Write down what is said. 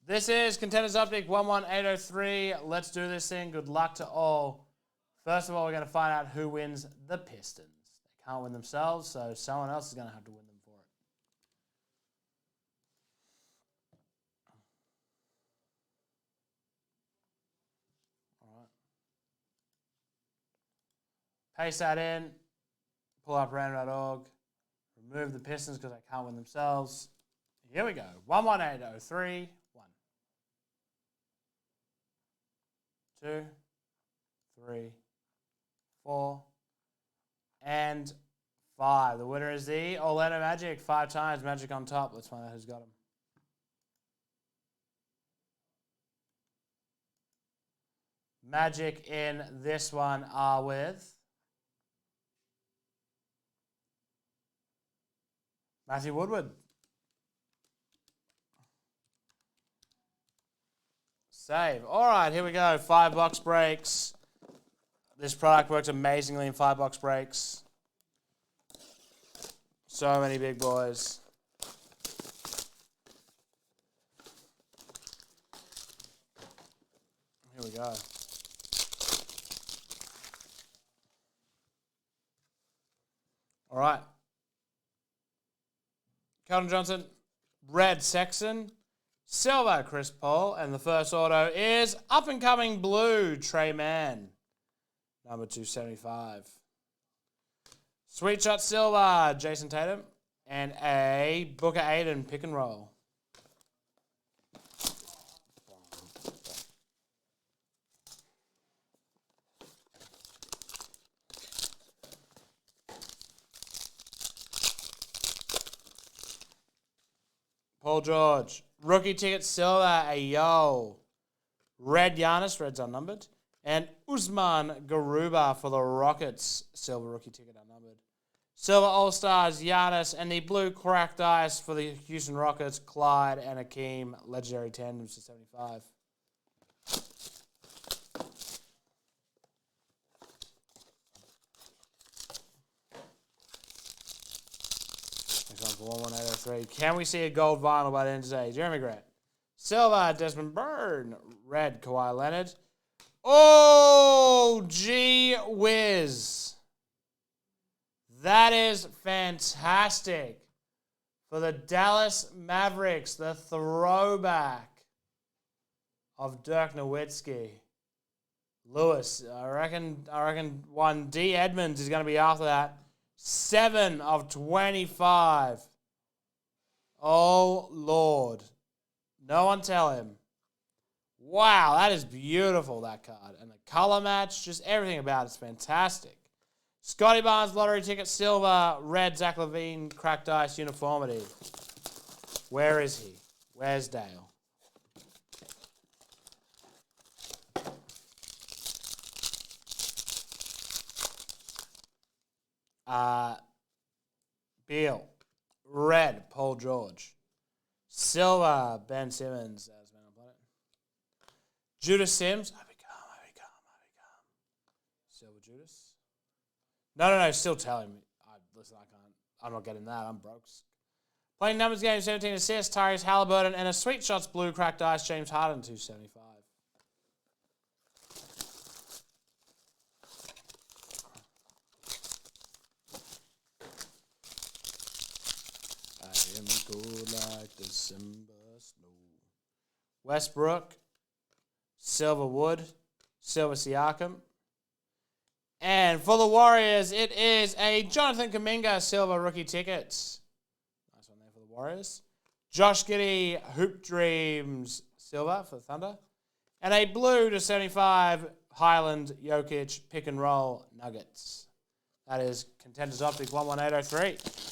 This is Contenders Optic 11803. Let's do this thing. Good luck to all. First of all, we're going to find out who wins the Pistons. They can't win themselves, so someone else is going to have to win them for it. All right. Paste that in. Pull up random.org. Remove the Pistons because they can't win themselves. Here we go. 11803. 2, 3, 4, and 5. The winner is the Orlando Magic. 5 times. Magic on top. Let's find out who's got them. Magic in this one are with Matthew Woodward. Save. All right, here we go. 5-box breaks. This product works amazingly in 5-box breaks. So many big boys. Here we go. All right. Keldon Johnson, red Sexton. Silver, Chris Paul, and the first auto is up-and-coming blue, Trey Mann, number 275. Sweet shot silver, Jason Tatum, and a Booker Aiden pick and roll. Paul George. Rookie ticket silver, Ayo. Red Giannis, red's unnumbered. And Usman Garuba for the Rockets, silver rookie ticket unnumbered. Silver All-Stars, Giannis, and the blue cracked ice for the Houston Rockets, Clyde and Akeem, legendary tandems to 75. Next one for 11803. Can we see a gold vinyl by the end of today? Jeremy Grant. Silver, Desmond Byrne. Red, Kawhi Leonard. Oh, gee whiz. That is fantastic. For the Dallas Mavericks, the throwback of Dirk Nowitzki. Lewis, I reckon one D. Edmonds is going to be after that. 7 of 25. Oh, Lord. No one tell him. Wow, that is beautiful, that card. And the color match, just everything about it is fantastic. Scotty Barnes, lottery ticket, silver, red, Zach LaVine, cracked ice, uniformity. Where is he? Where's Dale? Beal. Red, Paul George. Silver, Ben Simmons. As man on planet. Judas Sims. I become. Silver Judas. No. Still telling me. Listen, I can't. I'm not getting that. I'm broke. Playing numbers game, 17 assists. Tyrese Halliburton and a Sweet Shots blue cracked ice. James Harden, 275. I am cold like December snow. Westbrook, Silver Wood, Silver Siakam. And for the Warriors, it is a Jonathan Kuminga silver rookie ticket. Nice one there for the Warriors. Josh Giddey, Hoop Dreams silver for the Thunder. And a blue to 75 Highland Jokic pick and roll Nuggets. That is Contenders Optic 11803.